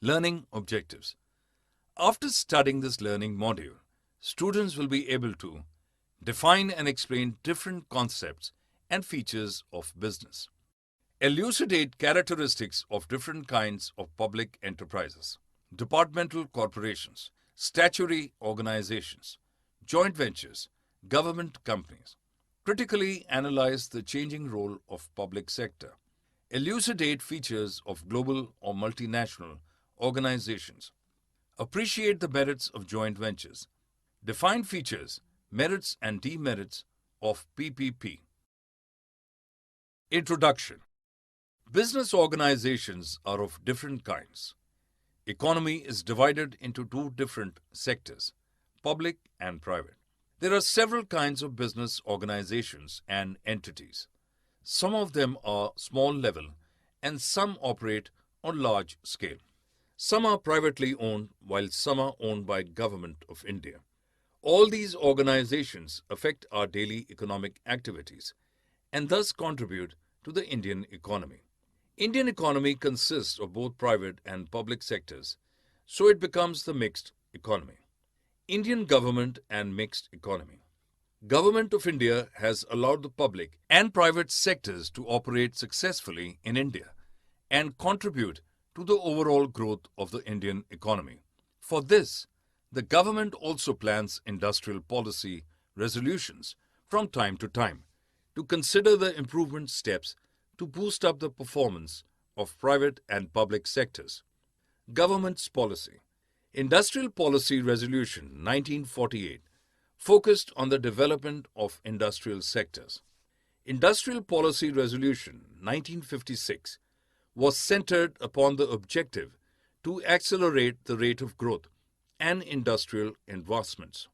Learning objectives. After studying this learning module, students will be able to define and explain different concepts and features of business. Elucidate characteristics of different kinds of public enterprises, departmental corporations, statutory organizations, joint ventures, government companies. Critically analyze the changing role of public sector. Elucidate features of global or multinational organizations. Appreciate the merits of joint ventures. Define features, merits and demerits of PPP. Introduction. Business organizations are of different kinds. Economy is divided into two different sectors, public and private. There are several kinds of business organizations and entities. Some of them are small level and some operate on large scale. Some are privately owned while some are owned by Government of India. All these organizations affect our daily economic activities and thus contribute to the Indian economy. Indian economy consists of both private and public sectors, so it becomes the mixed economy. Indian government and mixed economy. Government of India has allowed the public and private sectors to operate successfully in India and contribute to the overall growth of the Indian economy. For this, the government also plans industrial policy resolutions from time to time to consider the improvement steps to boost up the performance of private and public sectors. Government's policy. Industrial Policy Resolution 1948 focused on the development of industrial sectors. Industrial Policy Resolution 1956 was centered upon the objective to accelerate the rate of growth and industrial investments.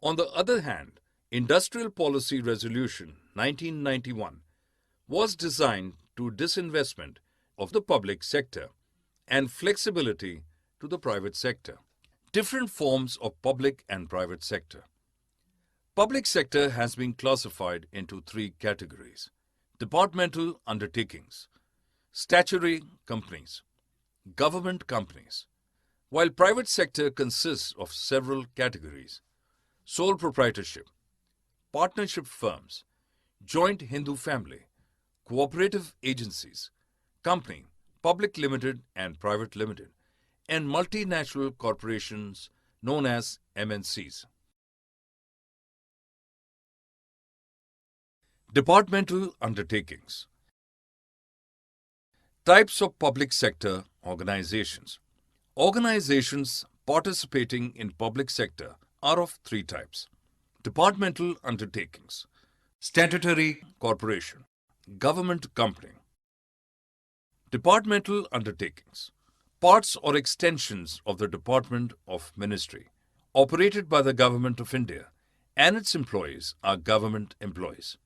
On the other hand, Industrial Policy Resolution 1991 was designed to disinvestment of the public sector and flexibility to the private sector. Different forms of public and private sector. Public sector has been classified into three categories: departmental undertakings, statutory companies, government companies, while private sector consists of several categories: sole proprietorship, partnership firms, joint Hindu family, cooperative agencies, company, public limited and private limited, and multinational corporations known as MNCs. Departmental undertakings. Types of public sector organizations. Organizations participating in public sector are of three types: departmental undertakings, statutory corporation, government company. Departmental undertakings. Parts or extensions of the Department of Ministry, operated by the Government of India, and its employees are government employees.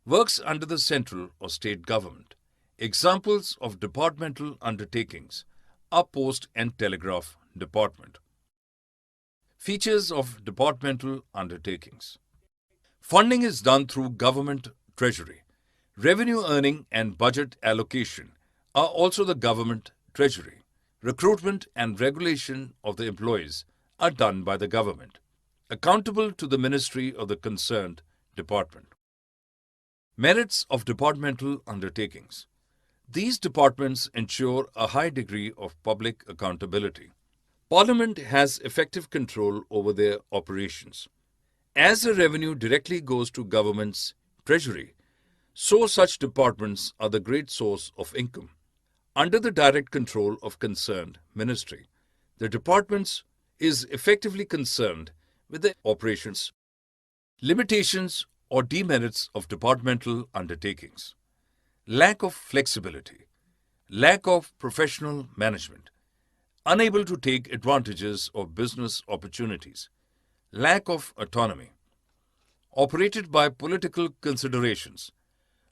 Works under the central or state government. Examples of departmental undertakings are Post and Telegraph Department. Features of departmental undertakings. Funding is done through government treasury. Revenue earning and budget allocation are also the government treasury. Recruitment and regulation of the employees are done by the government, accountable to the ministry of the concerned department. Merits of departmental undertakings. These departments ensure a high degree of public accountability. Parliament has effective control over their operations. As the revenue directly goes to government's treasury, so such departments are the great source of income. Under the direct control of concerned ministry, the departments is effectively concerned with the operations. Limitations or demerits of departmental undertakings. Lack of flexibility, lack of professional management, unable to take advantages of business opportunities, lack of autonomy, operated by political considerations,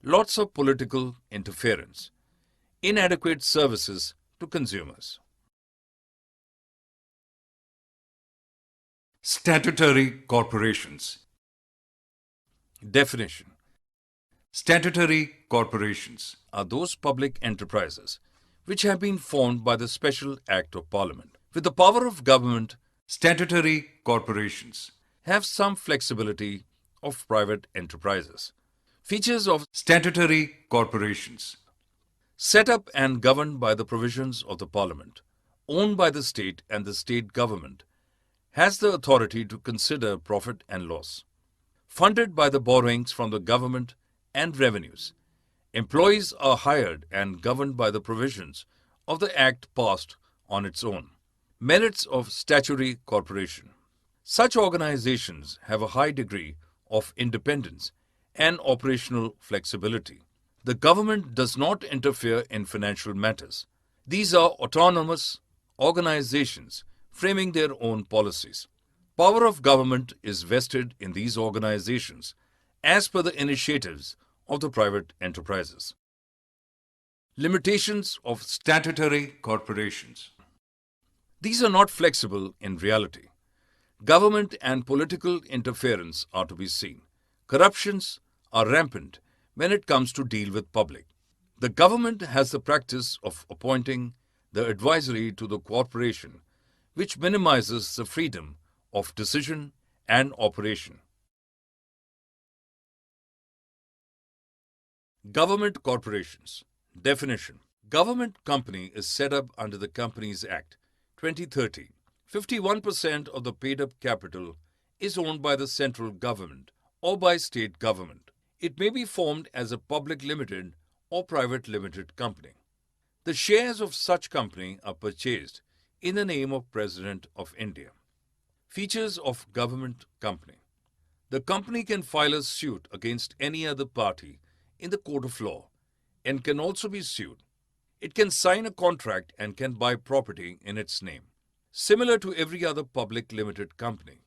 lots of political interference, inadequate services to consumers. Statutory corporations. Definition. Statutory corporations are those public enterprises which have been formed by the Special Act of Parliament. With the power of government, statutory corporations have some flexibility of private enterprises. Features of statutory corporations: set up and governed by the provisions of the Parliament, owned by the state, and the state government has the authority to consider profit and loss. Funded by the borrowings from the government and revenues, employees are hired and governed by the provisions of the Act passed on its own. Merits of statutory corporation: such organizations have a high degree of independence and operational flexibility. The government does not interfere in financial matters. These are autonomous organizations framing their own policies. Power of government is vested in these organizations as per the initiatives of the private enterprises. Limitations of statutory corporations: these are not flexible in reality. Government and political interference are to be seen. Corruptions are rampant when it comes to deal with public. The government has the practice of appointing the advisory to the corporation, which minimizes the freedom of decision and operation. Government corporations. Definition: government company is set up under the Companies Act 2013. 51% of the paid-up capital is owned by the central government or by state government. It may be formed as a public limited or private limited company. The shares of such company are purchased in the name of President of India. Features of government company: the company can file a suit against any other party in the court of law and can also be sued. It can sign a contract and can buy property in its name. Similar to every other public limited company,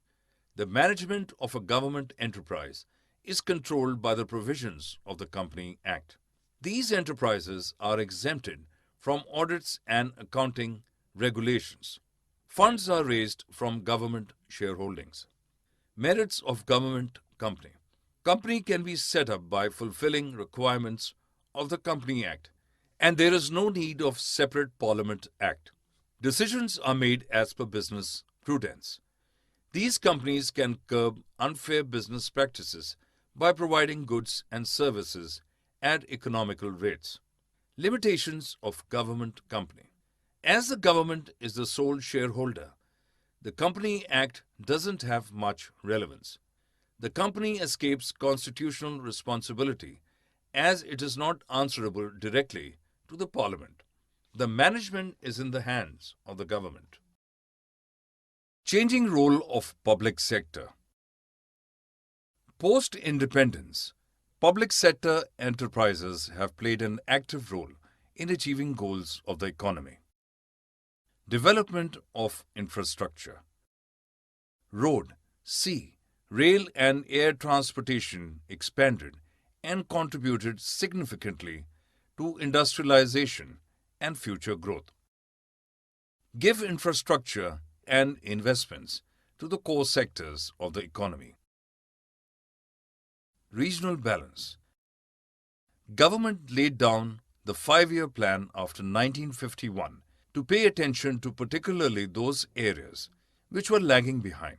the management of a government enterprise is controlled by the provisions of the Company Act. These enterprises are exempted from audits and accounting regulations. Funds are raised from government shareholdings. Merits of government company: company can be set up by fulfilling requirements of the Company Act, and there is no need of separate Parliament Act. Decisions are made as per business prudence. These companies can curb unfair business practices by providing goods and services at economical rates. Limitations of government company: as the government is the sole shareholder, the Company Act doesn't have much relevance. The company escapes constitutional responsibility as it is not answerable directly to the Parliament. The management is in the hands of the government. Changing role of public sector. Post-independence, public sector enterprises have played an active role in achieving goals of the economy. Development of infrastructure. Road, sea, rail and air transportation expanded and contributed significantly to industrialization and future growth. Give infrastructure and investments to the core sectors of the economy. Regional balance. Government laid down the 5-year plan after 1951 to pay attention to particularly those areas which were lagging behind.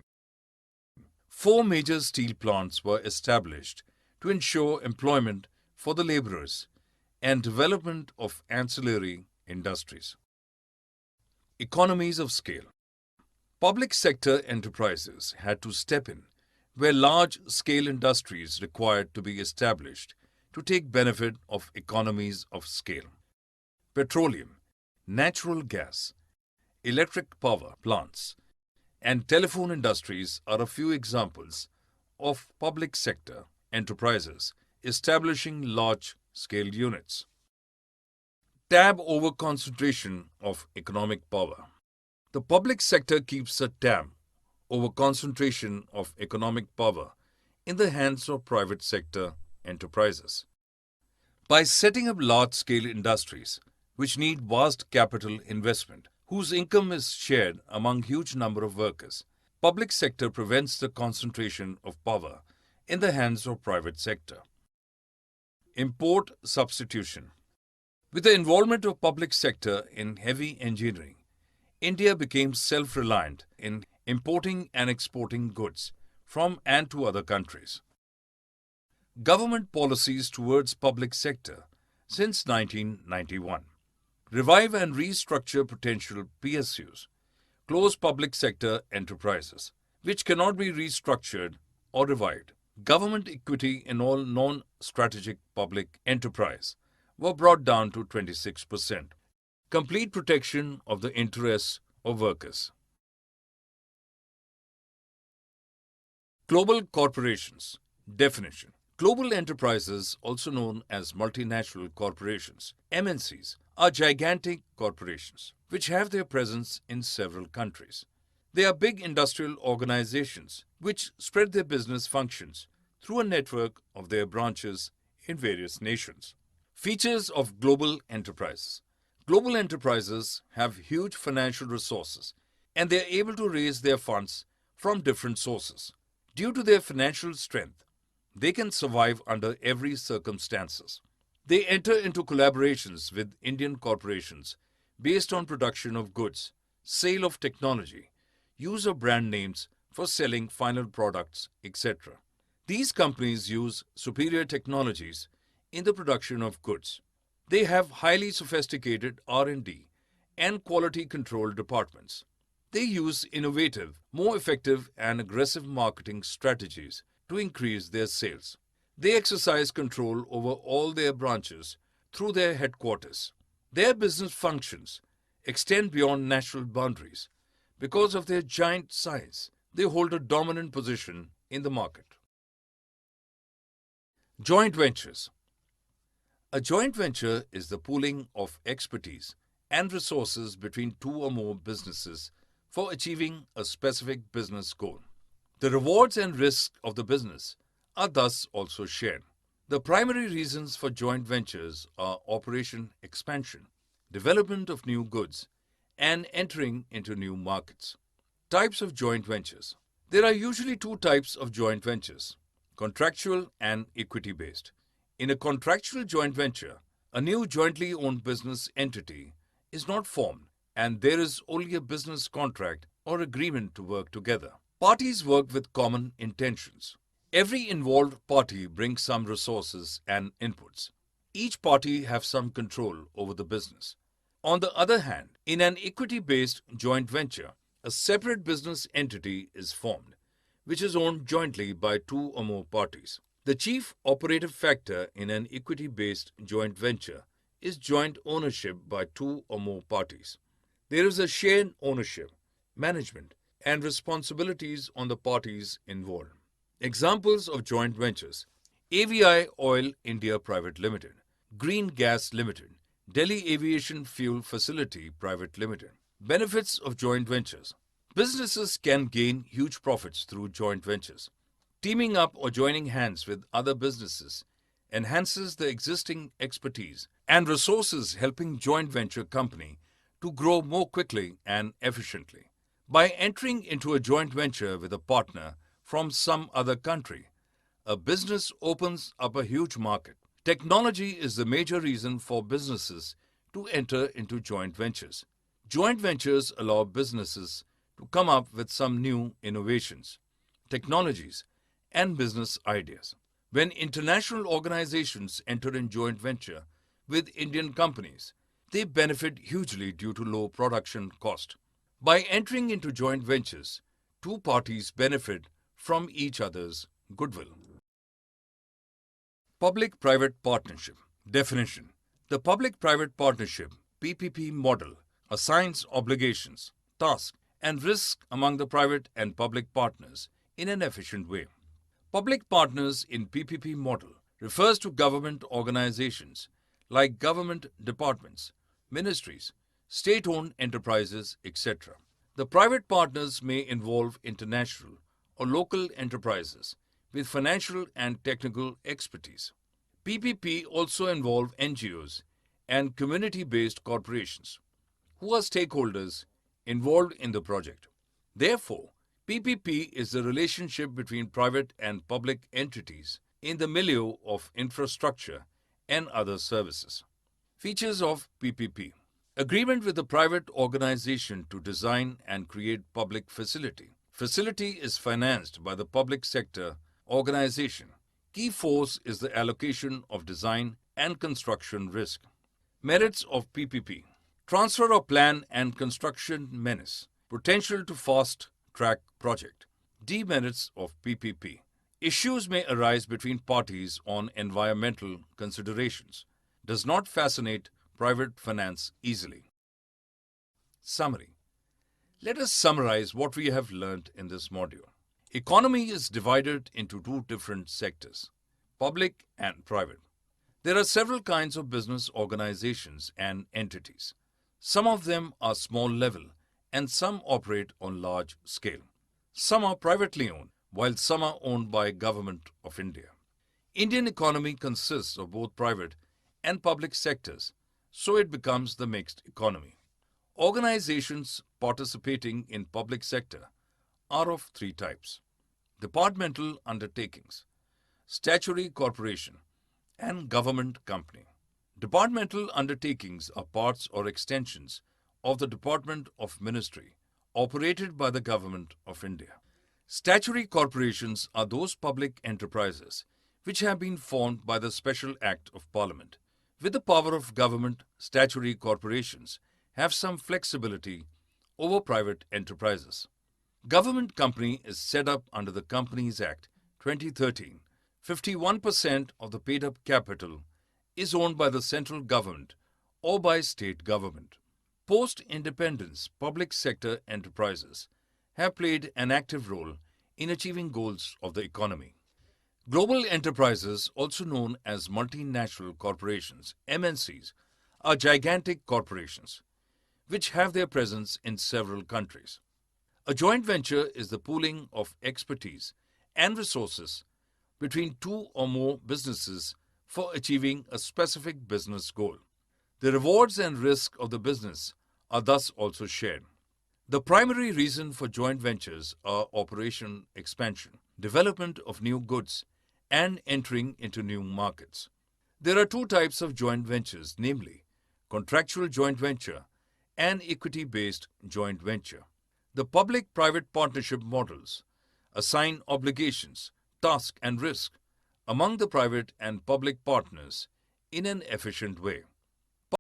4 major steel plants were established to ensure employment for the laborers and development of ancillary industries. Economies of scale. Public sector enterprises had to step in where large-scale industries required to be established to take benefit of economies of scale. Petroleum, natural gas, electric power plants, and telephone industries are a few examples of public sector enterprises establishing large-scale units. Tab over concentration of economic power. The public sector keeps a tab over concentration of economic power in the hands of private sector enterprises. By setting up large-scale industries, which need vast capital investment, whose income is shared among huge number of workers, public sector prevents the concentration of power in the hands of private sector. Import substitution. With the involvement of public sector in heavy engineering, India became self-reliant in importing and exporting goods from and to other countries. Government policies towards public sector since 1991. Revive and restructure potential PSUs, close public sector enterprises, which cannot be restructured or revived. Government equity in all non-strategic public enterprise were brought down to 26%. Complete protection of the interests of workers. Global corporations. Definition. Global enterprises, also known as multinational corporations, MNCs, are gigantic corporations which have their presence in several countries. They are big industrial organizations which spread their business functions through a network of their branches in various nations. Features of global enterprises. Global enterprises have huge financial resources and they are able to raise their funds from different sources. Due to their financial strength, they can survive under every circumstances. They enter into collaborations with Indian corporations based on production of goods, sale of technology, use of brand names for selling final products, etc. These companies use superior technologies in the production of goods. They have highly sophisticated R&D and quality control departments. They use innovative, more effective and aggressive marketing strategies to increase their sales. They exercise control over all their branches through their headquarters. Their business functions extend beyond national boundaries. Because of their giant size, they hold a dominant position in the market. Joint ventures. A joint venture is the pooling of expertise and resources between two or more businesses for achieving a specific business goal. The rewards and risks of the business are thus also shared. The primary reasons for joint ventures are operation expansion, development of new goods, and entering into new markets. Types of joint ventures. There are usually two types of joint ventures, contractual and equity-based. In a contractual joint venture, a new jointly owned business entity is not formed and there is only a business contract or agreement to work together. Parties work with common intentions. Every involved party brings some resources and inputs. Each party has some control over the business. On the other hand, in an equity-based joint venture, a separate business entity is formed, which is owned jointly by two or more parties. The chief operative factor in an equity-based joint venture is joint ownership by two or more parties. There is a shared ownership, management, and responsibilities on the parties involved. Examples of joint ventures: AVI Oil India Private Limited, Green Gas Limited, Delhi Aviation Fuel Facility Private Limited. Benefits of joint ventures. Businesses can gain huge profits through joint ventures. Teaming up or joining hands with other businesses enhances the existing expertise and resources, helping joint venture company to grow more quickly and efficiently. By entering into a joint venture with a partner from some other country, a business opens up a huge market. Technology is the major reason for businesses to enter into joint ventures. Joint ventures allow businesses to come up with some new innovations, technologies, and business ideas. When international organizations enter in joint venture with Indian companies, they benefit hugely due to low production cost. By entering into joint ventures, two parties benefit from each other's goodwill. Public-private partnership. Definition. The public-private partnership (PPP) model assigns obligations, tasks, and risks among the private and public partners in an efficient way. Public partners in PPP model refers to government organizations like government departments, ministries, state-owned enterprises, etc. The private partners may involve international or local enterprises with financial and technical expertise. PPP also involve NGOs and community-based corporations who are stakeholders involved in the project. Therefore, PPP is the relationship between private and public entities in the milieu of infrastructure and other services. Features of PPP. Agreement with a private organization to design and create public facility. Facility is financed by the public sector organization. Key force is the allocation of design and construction risk. Merits of PPP. Transfer of plan and construction menace. Potential to fast track project. Demerits of PPP. Issues may arise between parties on environmental considerations. Does not fascinate private finance easily. Summary. Let us summarize what we have learned in this module. Economy is divided into two different sectors, public and private. There are several kinds of business organizations and entities. Some of them are small level and some operate on large scale. Some are privately owned, while some are owned by Government of India. Indian economy consists of both private and public sectors, so it becomes the mixed economy. Organizations participating in public sector are of three types: departmental undertakings, statutory corporation, and government company. Departmental undertakings are parts or extensions of the Department of Ministry operated by the Government of India. Statutory corporations are those public enterprises which have been formed by the Special Act of Parliament. With the power of government, statutory corporations have some flexibility over private enterprises. Government company is set up under the Companies Act 2013. 51% of the paid-up capital is owned by the central government or by state government. Post-independence, public sector enterprises have played an active role in achieving goals of the economy. Global enterprises, also known as multinational corporations, MNCs, are gigantic corporations which have their presence in several countries. A joint venture is the pooling of expertise and resources between two or more businesses for achieving a specific business goal. The rewards and risks of the business are thus also shared. The primary reason for joint ventures are operation expansion, development of new goods, and entering into new markets. There are two types of joint ventures, namely contractual joint venture and equity-based joint venture. The public-private partnership models assign obligations, tasks, and risk among the private and public partners in an efficient way.